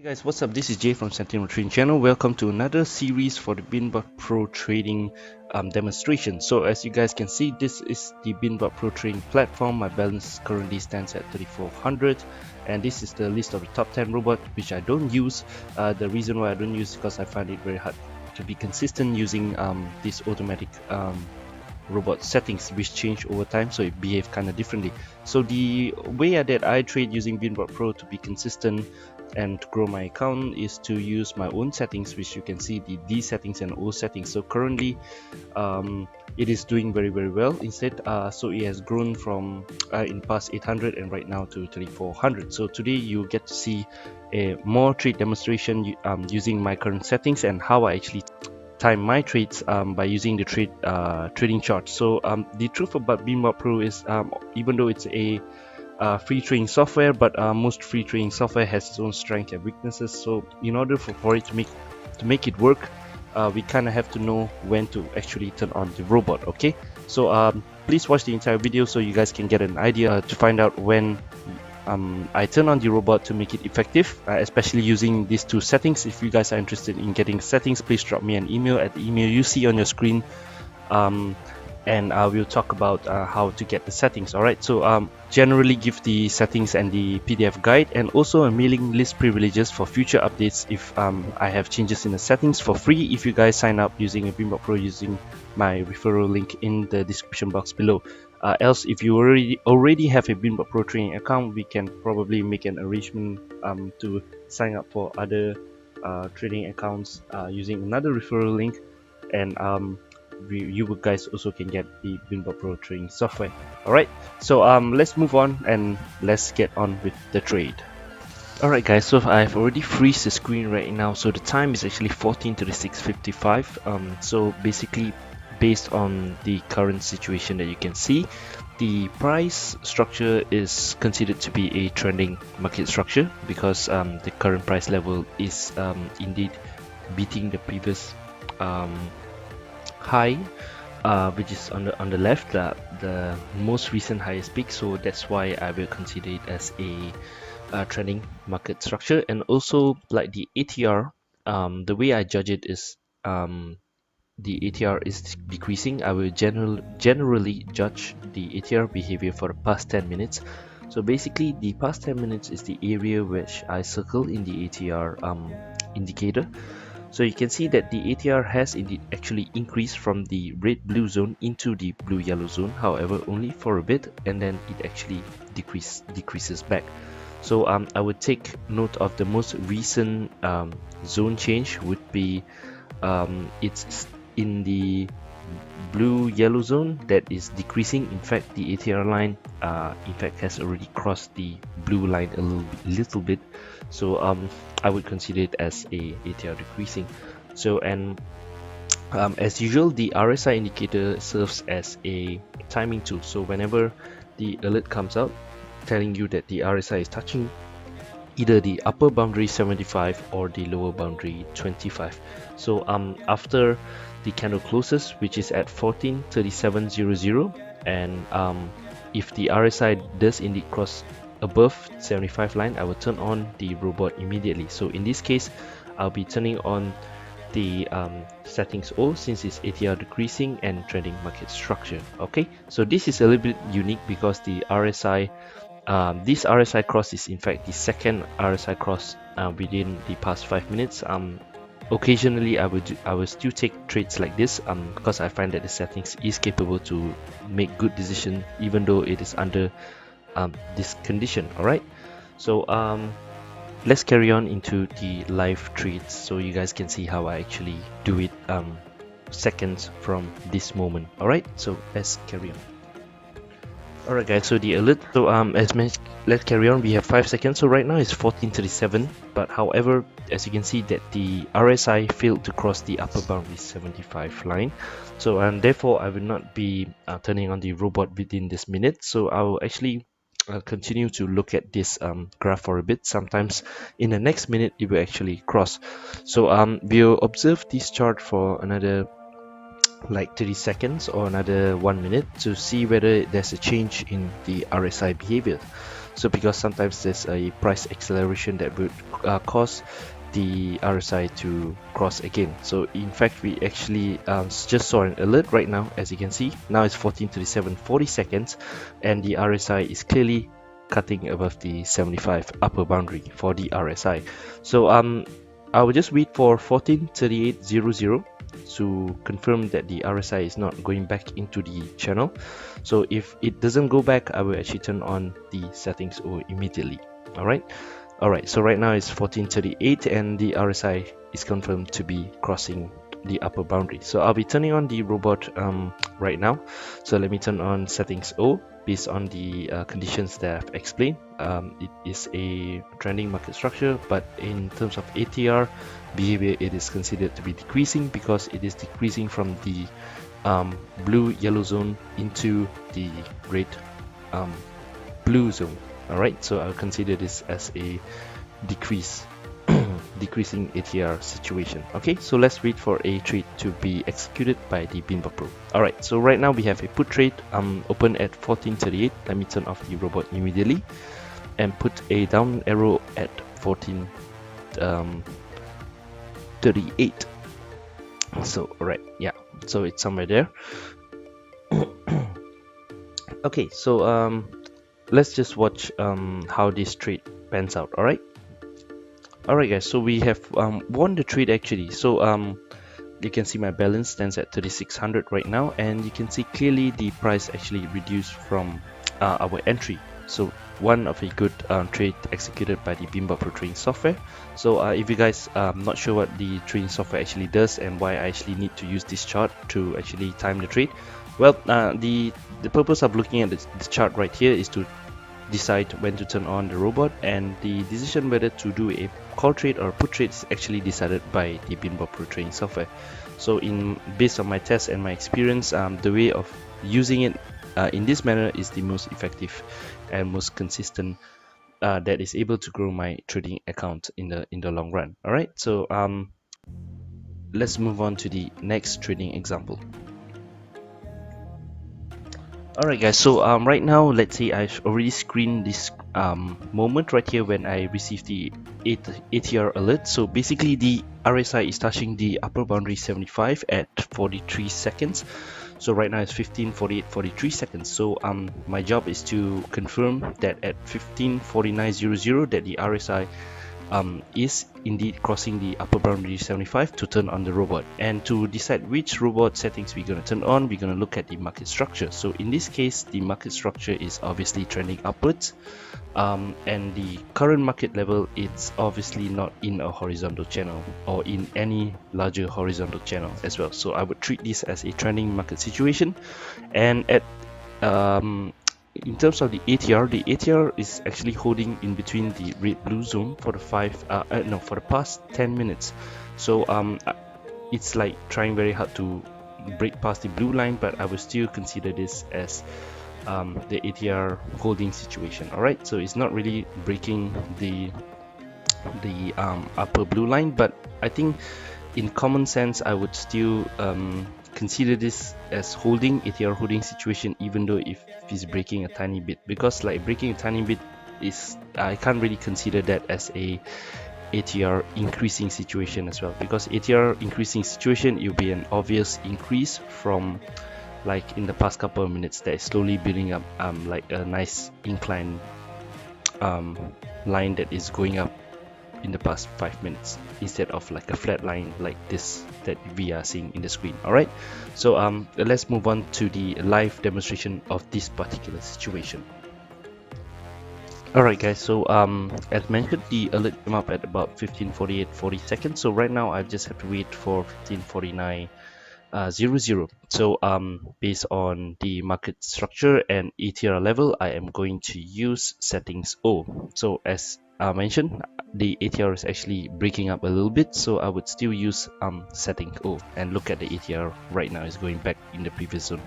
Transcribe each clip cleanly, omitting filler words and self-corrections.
Guys, what's up? This is Jay from Sentinel Trading Channel. Welcome to another series for the Binbot Pro Trading demonstration. So as you guys can see, this is the Binbot Pro Trading platform. My balance currently stands at 3400, and this is the list of the top 10 robots which I don't use. The reason why I don't use is because I find it very hard to be consistent using this automatic robot settings which change over time, so it behaves kind of differently. So the way that I trade using Binbot Pro to be consistent and to grow my account is to use my own settings, which you can see the D settings and O settings. So currently it is doing very well instead, so it has grown from in past 800 and right now to 3400. So today you get to see a more trade demonstration using my current settings and how I actually time my trades by using the trading chart. So the truth about Binbot Pro is even though it's a free trading software, but most free trading software has its own strengths and weaknesses. So in order for it to make it work, we kind of have to know when to actually turn on the robot. Okay, so please watch the entire video so you guys can get an idea to find out when I turn on the robot to make it effective, especially using these two settings. If you guys are interested in getting settings, please drop me an email at the email you see on your screen, and I will talk about how to get the settings. Alright, so generally give the settings and the PDF guide, and also a mailing list privileges for future updates if I have changes in the settings for free if you guys sign up using a Binbot Pro using my referral link in the description box below. Else, if you already have a Binbot Pro trading account, we can probably make an arrangement to sign up for other trading accounts using another referral link, and you guys also can get the Binbot Pro trading software. Alright, so let's move on and let's get on with the trade. Alright guys, so I've already freezed the screen right now, so the time is actually 14:36:55. So basically, based on the current situation that you can see, the price structure is considered to be a trending market structure because the current price level is indeed beating the previous high, which is on the left, the most recent highest peak. So that's why I will consider it as a trending market structure. And also, like the ATR, the way I judge it is the ATR is decreasing. I will generally judge the ATR behavior for the past 10 minutes. So basically, the past 10 minutes is the area which I circle in the ATR indicator. So you can see that the ATR has indeed actually increased from the red-blue zone into the blue-yellow zone, however only for a bit, and then it actually decreases back. So I would take note of the most recent zone change would be it's in the blue-yellow zone that is decreasing. In fact, the ATR line in fact has already crossed the blue line a little bit. So I would consider it as a ATR decreasing. So, and as usual, the RSI indicator serves as a timing tool. So whenever the alert comes out telling you that the RSI is touching either the upper boundary 75 or the lower boundary 25. So after the candle closes, which is at 14:37:00, and if the RSI does indeed cross above 75 line, I will turn on the robot immediately. So in this case, I'll be turning on the settings O since it's ATR decreasing and trending market structure. Okay, so this is a little bit unique because the RSI, this RSI cross is in fact the second RSI cross within the past 5 minutes. Occasionally I will still take trades like this because I find that the settings is capable to make good decision even though it is under this condition. Alright, so let's carry on into the live trades so you guys can see how I actually do it seconds from this moment. Alright, so let's carry on. Alright guys, so the alert, so as mentioned, let's carry on. We have 5 seconds. So right now it's 14:37, but however, as you can see that the RSI failed to cross the upper boundary 75 line. So therefore I will not be turning on the robot within this minute. So I will actually continue to look at this graph for a bit. Sometimes in the next minute it will actually cross. So we'll observe this chart for another like 30 seconds or another 1 minute to see whether there's a change in the RSI behavior. So because sometimes there's a price acceleration that would cause the RSI to cross again. So in fact, we actually just saw an alert right now. As you can see, now it's 14:37 40 seconds, and the RSI is clearly cutting above the 75 upper boundary for the RSI. So I will just wait for 14:38:00 to confirm that the RSI is not going back into the channel. So if it doesn't go back, I will actually turn on the settings O immediately. Alright, so right now it's 14:38 and the RSI is confirmed to be crossing the upper boundary. So I'll be turning on the robot right now. So let me turn on settings O based on the conditions that I've explained. It is a trending market structure, but in terms of ATR behavior, it is considered to be decreasing because it is decreasing from the blue yellow zone into the red blue zone. Alright, so I'll consider this as a decreasing ATR situation. Okay, so let's wait for a trade to be executed by the Binbot Pro. Alright, so right now we have a put trade open at 14:38. Let me turn off the robot immediately and put a down arrow at 14:38. So alright, yeah, so it's somewhere there. Okay, so let's just watch how this trade pans out. Alright guys, so we have won the trade actually. So you can see my balance stands at 3600 right now, and you can see clearly the price actually reduced from our entry. So one of a good trade executed by the Binbot Pro trading software. So if you guys not sure what the trading software actually does and why I actually need to use this chart to actually time the trade, well, the purpose of looking at this chart right here is to decide when to turn on the robot, and the decision whether to do a call trade or put trade is actually decided by the Binbot Pro trading software. So based on my test and my experience, the way of using it in this manner is the most effective and most consistent that is able to grow my trading account in the long run. Alright, so let's move on to the next trading example. Alright guys, so right now, let's say I've already screened this moment right here when I received the ATR alert. So basically the RSI is touching the upper boundary 75 at 43 seconds. So right now it's 15:48 43 seconds. So my job is to confirm that at 15:49:00 that the RSI is indeed crossing the upper boundary 75 to turn on the robot. And to decide which robot settings we're going to turn on, we're going to look at the market structure. So in this case, the market structure is obviously trending upwards, and the current market level, it's obviously not in a horizontal channel or in any larger horizontal channel as well. So I would treat this as a trending market situation. And at in terms of the ATR is actually holding in between the red blue zone for the for the past 10 minutes. So it's like trying very hard to break past the blue line, but I will still consider this as the ATR holding situation. Alright, so it's not really breaking the upper blue line, but I think in common sense I would still consider this as ATR holding situation, even though if it's breaking a tiny bit, because like breaking a tiny bit is, I can't really consider that as a ATR increasing situation as well, because ATR increasing situation, it will be an obvious increase from like in the past couple of minutes that is slowly building up like a nice incline line that is going up in the past 5 minutes, instead of like a flat line like this that we are seeing in the screen. Alright, so let's move on to the live demonstration of this particular situation. Alright guys, so as mentioned, the alert came up at about 15:48 40 seconds. So right now I just have to wait for 15:49:00. So based on the market structure and ATR level, I am going to use settings O. So as mentioned, the ATR is actually breaking up a little bit, so I would still use setting O and look at the ATR right now is going back in the previous zone.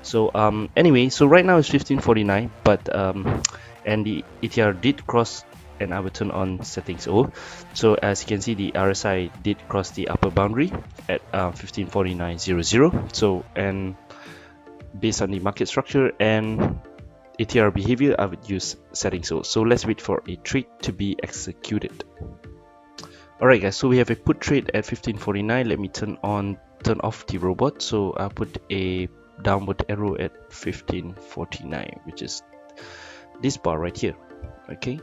So anyway, so right now it's 15:49, but and the ATR did cross, and I will turn on settings O. So as you can see, the RSI did cross the upper boundary at 15:49:00. So, and based on the market structure and ATR behavior, I would use settings. So let's wait for a trade to be executed. Alright guys, so we have a put trade at 1549. Let me turn off the robot. So I'll put a downward arrow at 1549, which is this bar right here. Okay,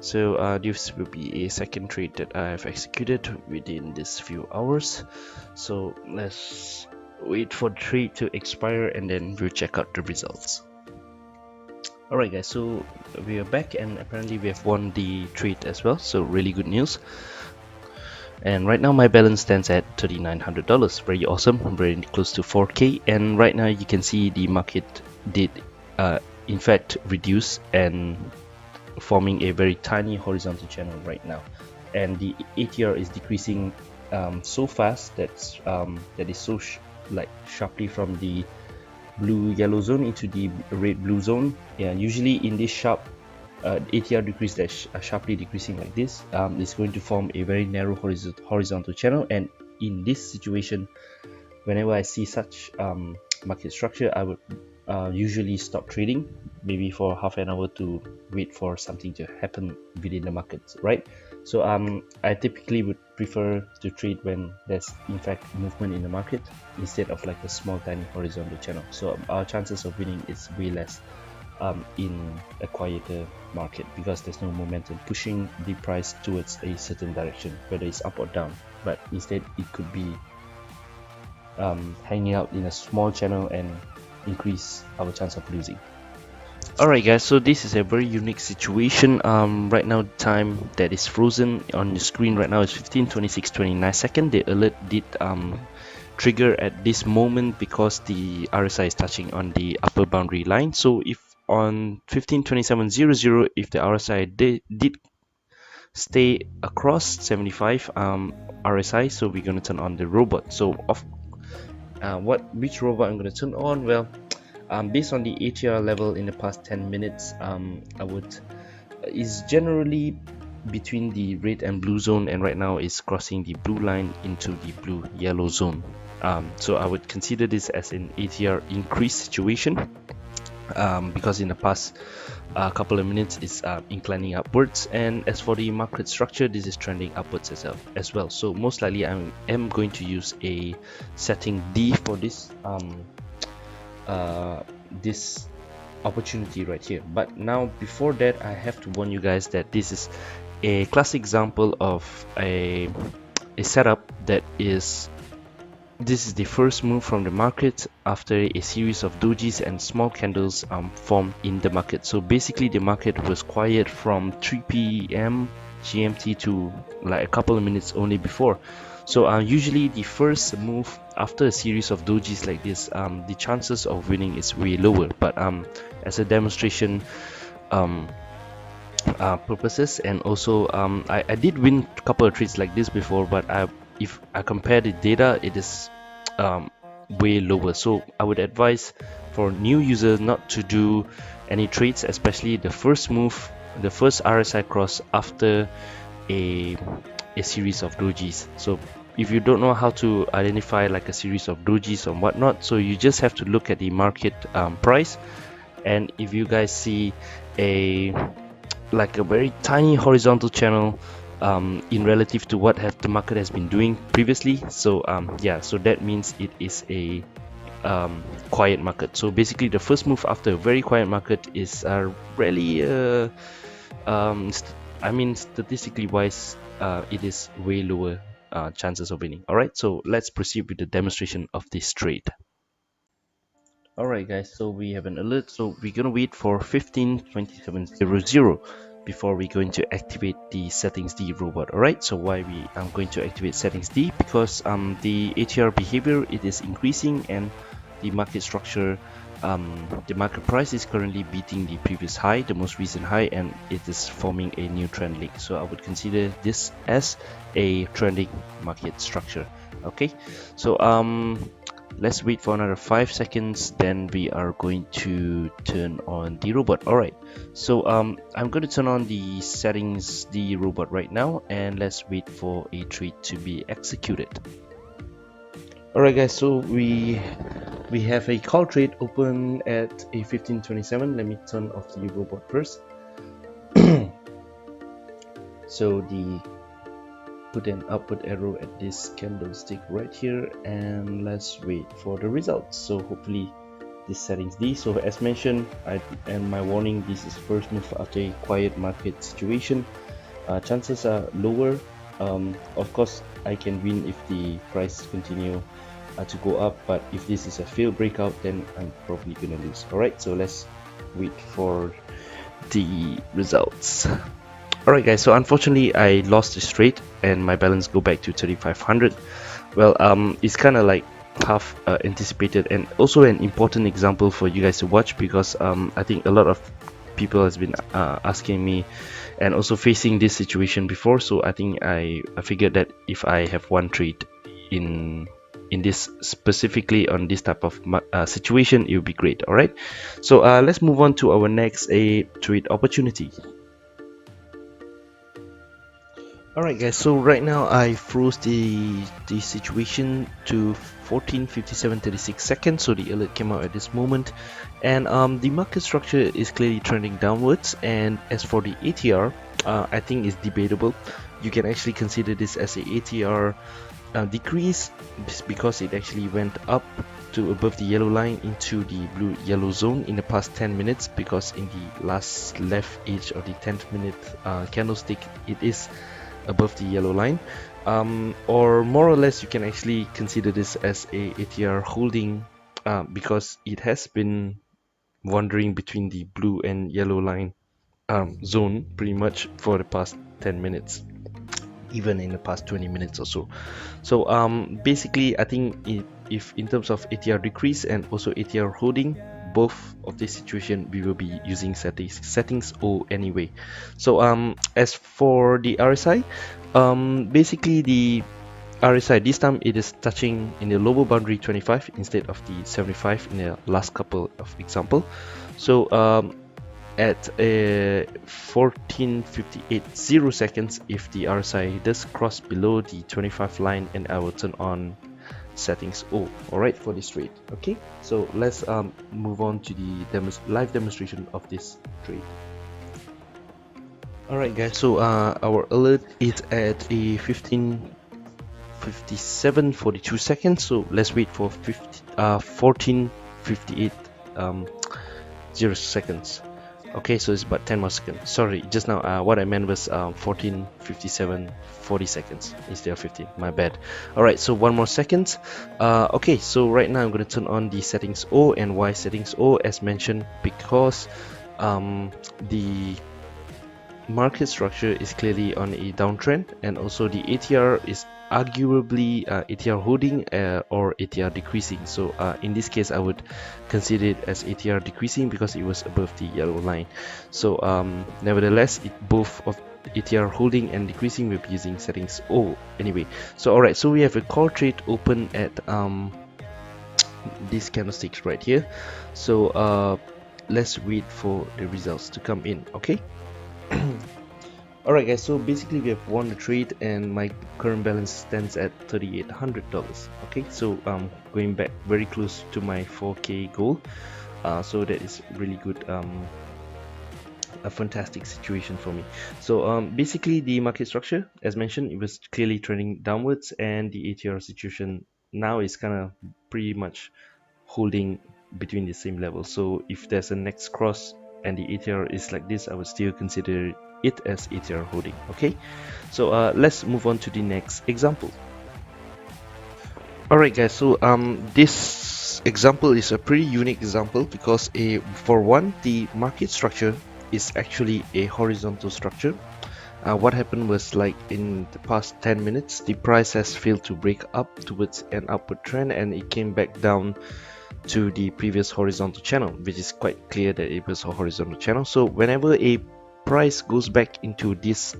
so this will be a second trade that I have executed within this few hours. So let's wait for the trade to expire and then we'll check out the results. Alright guys, so we are back and apparently we have won the trade as well, so really good news. And right now my balance stands at $3,900, very awesome, very close to 4K. And right now you can see the market did in fact reduce and forming a very tiny horizontal channel right now, and the ATR is decreasing so fast that is so sharply from the blue yellow zone into the red blue zone. Yeah, usually in this sharp ATR decrease that sharply decreasing like this, is going to form a very narrow horizontal channel. And in this situation, whenever I see such market structure, I would usually stop trading, maybe for half an hour to wait for something to happen within the markets, right? So I typically would prefer to trade when there's in fact movement in the market instead of like a small tiny horizontal channel. So our chances of winning is way less in a quieter market, because there's no momentum pushing the price towards a certain direction, whether it's up or down, but instead it could be hanging out in a small channel and increase our chance of losing. Alright guys, so this is a very unique situation. Right now the time that is frozen on the screen right now is 15:26:29 seconds. The alert did trigger at this moment because the RSI is touching on the upper boundary line. So if on 15:27:00, if the RSI did stay across 75 RSI, so we're gonna turn on the robot. So which robot I'm gonna turn on? Well, based on the ATR level in the past 10 minutes, is generally between the red and blue zone, and right now is crossing the blue line into the blue yellow zone. So I would consider this as an ATR increase situation, because in the past couple of minutes it's inclining upwards. And as for the market structure, this is trending upwards as well. So most likely I am going to use a setting D for this this opportunity right here. But now before that, I have to warn you guys that this is a classic example of a setup that is this is the first move from the market after a series of dojis and small candles formed in the market. So basically the market was quiet from 3 p.m. GMT to like a couple of minutes only before. So usually the first move after a series of dojis like this, the chances of winning is way lower. But as a demonstration purposes, and also I did win a couple of trades like this before, but if I compare the data, it is way lower. So I would advise for new users not to do any trades, especially the first move, the first RSI cross after a series of dojis. So if you don't know how to identify like a series of dojis or whatnot, so you just have to look at the market price, and if you guys see a very tiny horizontal channel in relative to what the market has been doing previously, so yeah, so that means it is a quiet market. So basically the first move after a very quiet market is really I mean statistically wise, it is way lower chances of winning. Alright, so let's proceed with the demonstration of this trade. Alright guys, so we have an alert, so we're gonna wait for 15:27:00 before we're going to activate the settings D robot. Alright, so why I'm going to activate settings D? Because the ATR behavior, it is increasing, and the market structure, the market price is currently beating the previous high, the most recent high, and it is forming a new trend link. So I would consider this as a trending market structure. Okay, so let's wait for another 5 seconds, then we are going to turn on the robot. Alright, so I'm going to turn on the settings the robot right now, and let's wait for a trade to be executed. Alright guys, so we have a call trade open at a 15:27. Let me turn off the robot first. So the put an upward arrow at this candlestick right here, and let's wait for the results. So hopefully this settings D. So as mentioned, and my warning, this is first move after a quiet market situation. Chances are lower. Of course I can win if the price continue to go up, but if this is a failed breakout, then I'm probably gonna lose. Alright, so let's wait for the results. Alright guys, so unfortunately I lost this trade and my balance go back to 3500. Well, it's kind of like half anticipated, and also an important example for you guys to watch, because I think a lot of people has been asking me and also facing this situation before. So I think I figured that if I have one trade in this specifically on this type of situation, it would be great. All right, so let's move on to our next trade opportunity. Alright guys, so right now I froze the situation to 14:57:36 seconds, so the alert came out at this moment, and the market structure is clearly trending downwards. And as for the ATR, I think it's debatable. You can actually consider this as a ATR decrease, because it actually went up to above the yellow line into the blue yellow zone in the past 10 minutes, because in the last left edge of the 10th minute candlestick it is above the yellow line, or more or less you can actually consider this as a ATR holding, because it has been wandering between the blue and yellow line zone pretty much for the past 10 minutes, even in the past 20 minutes or so. So basically I think if in terms of ATR decrease and also ATR holding, both of this situation we will be using settings O anyway. So as for the RSI, basically the RSI this time it is touching in the lower boundary 25 instead of the 75 in the last couple of example. So at 14:58 seconds, if the RSI does cross below the 25 line, and I will turn on settings O. Alright, for this trade. Okay, so let's move on to the live demonstration of this trade. Alright guys, so our alert is at a 15:57:42 seconds, so let's wait for 14:58 0 seconds. Okay, so it's about 10 more seconds. Sorry, just now what I meant was 14:57:40 seconds instead of 15. My bad. Alright, so one more second. Okay, so right now I'm going to turn on the settings O. And why settings O? As mentioned, because the market structure is clearly on a downtrend, and also the ATR is arguably ATR holding or ATR decreasing. So in this case I would consider it as ATR decreasing because it was above the yellow line. So nevertheless, both of ATR holding and decreasing will be using settings O anyway. So alright, so we have a call trade open at these candlesticks right here. So let's wait for the results to come in. Okay. Alright guys, so basically we have won the trade and my current balance stands at $3,800. Okay, so going back very close to my 4K goal, so that is really good, a fantastic situation for me. So basically the market structure, as mentioned, it was clearly trending downwards, and the ATR situation now is kind of pretty much holding between the same level. So if there's a next cross and the ATR is like this, I would still consider it as ATR holding. Okay, so let's move on to the next example. Alright guys, so this example is a pretty unique example because for one, the market structure is actually a horizontal structure. What happened was, like, in the past 10 minutes the price has failed to break up towards an upward trend, and it came back down to the previous horizontal channel, which is quite clear that it was a horizontal channel. So whenever a price goes back into this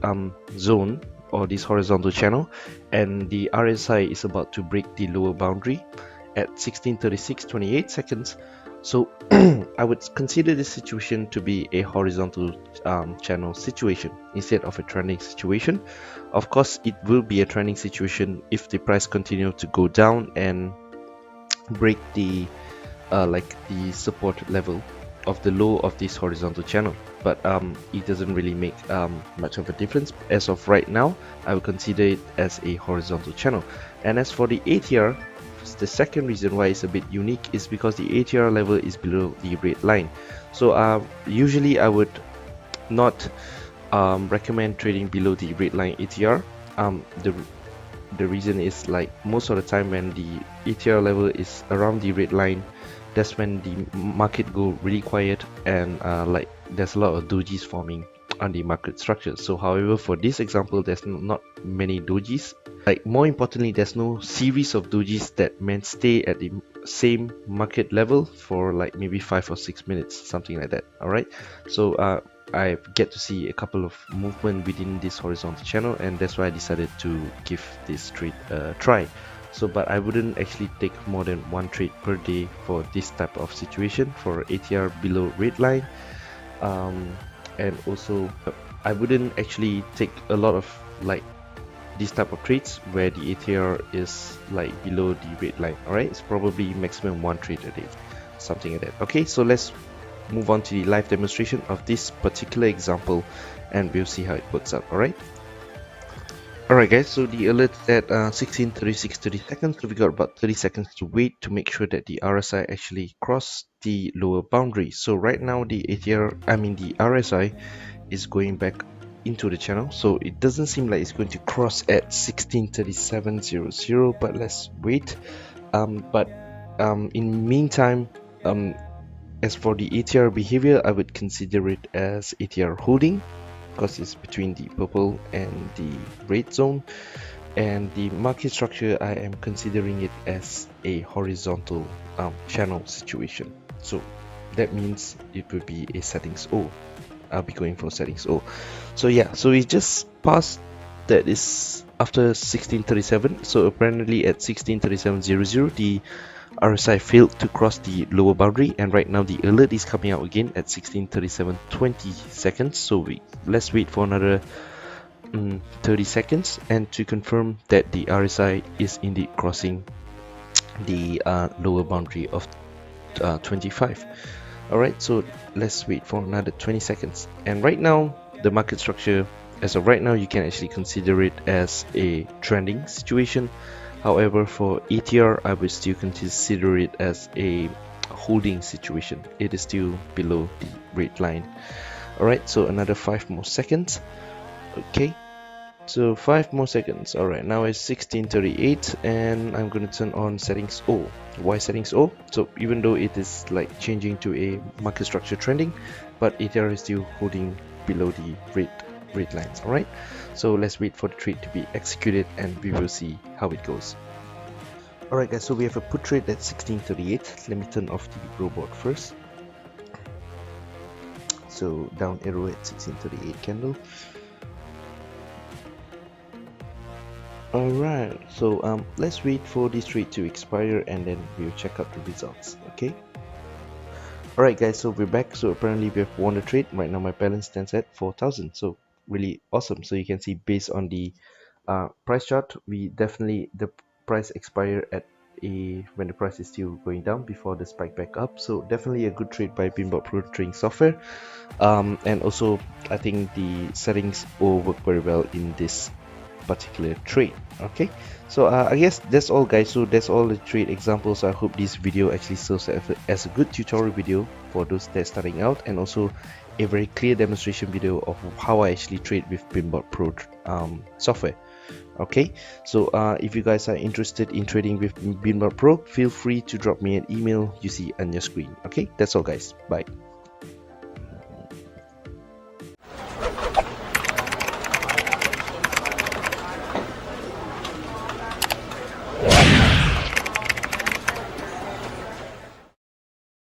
zone or this horizontal channel, and the RSI is about to break the lower boundary at 16:36:28 seconds, so I would consider this situation to be a horizontal channel situation instead of a trending situation. Of course, it will be a trending situation if the price continues to go down and break the like the support level of the low of this horizontal channel, but it doesn't really make much of a difference. As of right now, I will consider it as a horizontal channel. And as for the ATR, the second reason why it's a bit unique is because the ATR level is below the red line. So usually I would not recommend trading below the red line ATR. The reason is, like, most of the time when the ATR level is around the red line, that's when the market go really quiet, and like there's a lot of dojis forming on the market structure. So however, for this example, there's not many dojis. Like, more importantly, there's no series of dojis that may stay at the same market level for like maybe 5 or 6 minutes, something like that. All right, so I get to see a couple of movement within this horizontal channel, and that's why I decided to give this trade a try. So, but I wouldn't actually take more than one trade per day for this type of situation for ATR below red line. And also I wouldn't actually take a lot of like this type of trades where the ATR is like below the red line. All right, it's probably maximum one trade a day, something like that. Okay, so let's move on to the live demonstration of this particular example, and we'll see how it works out. All right. Alright guys, so the alert at 16:36:30 seconds, so we got about 30 seconds to wait to make sure that the RSI actually crossed the lower boundary. So right now the the RSI is going back into the channel, so it doesn't seem like it's going to cross at 16:37:00, but let's wait. In meantime, as for the ATR behavior, I would consider it as ATR holding, because it's between the purple and the red zone. And the market structure, I am considering it as a horizontal channel situation, so that means it would be a settings O. I'll be going for settings O. So yeah, so we just passed, that is after 16:37. So apparently at 16:37:00 the RSI failed to cross the lower boundary, and right now the alert is coming out again at 16:37:20 seconds. So let's wait for another 30 seconds and to confirm that the RSI is indeed crossing the lower boundary of 25. Alright, so let's wait for another 20 seconds. And right now the market structure, as of right now, you can actually consider it as a trending situation. However, for ATR, I would still consider it as a holding situation. It is still below the red line. Alright, so another 5 more seconds. Okay, so 5 more seconds. Alright, now it's 16:38 and I'm going to turn on settings O. Why settings O? So even though it is like changing to a market structure trending, but ATR is still holding below the red lines. Alright, so let's wait for the trade to be executed and we will see how it goes. Alright guys, so we have a put trade at 16:38. Let me turn off the robot first. So down arrow at 16:38 candle. Alright, so let's wait for this trade to expire and then we'll check out the results. Okay. Alright guys, so we're back. So apparently we have won the trade. Right now my balance stands at 4,000. So really awesome. So you can see based on the price chart, the price expire at when the price is still going down before the spike back up. So definitely a good trade by Binbot Pro trading software. And also I think the settings will work very well in this particular trade. Okay, so I guess that's all guys. So that's all the trade examples. I hope this video actually serves as a good tutorial video for those that are starting out, and also a very clear demonstration video of how I actually trade with Binbot Pro software. Okay, so if you guys are interested in trading with Binbot Pro, feel free to drop me an email you see on your screen. Okay, that's all guys, bye.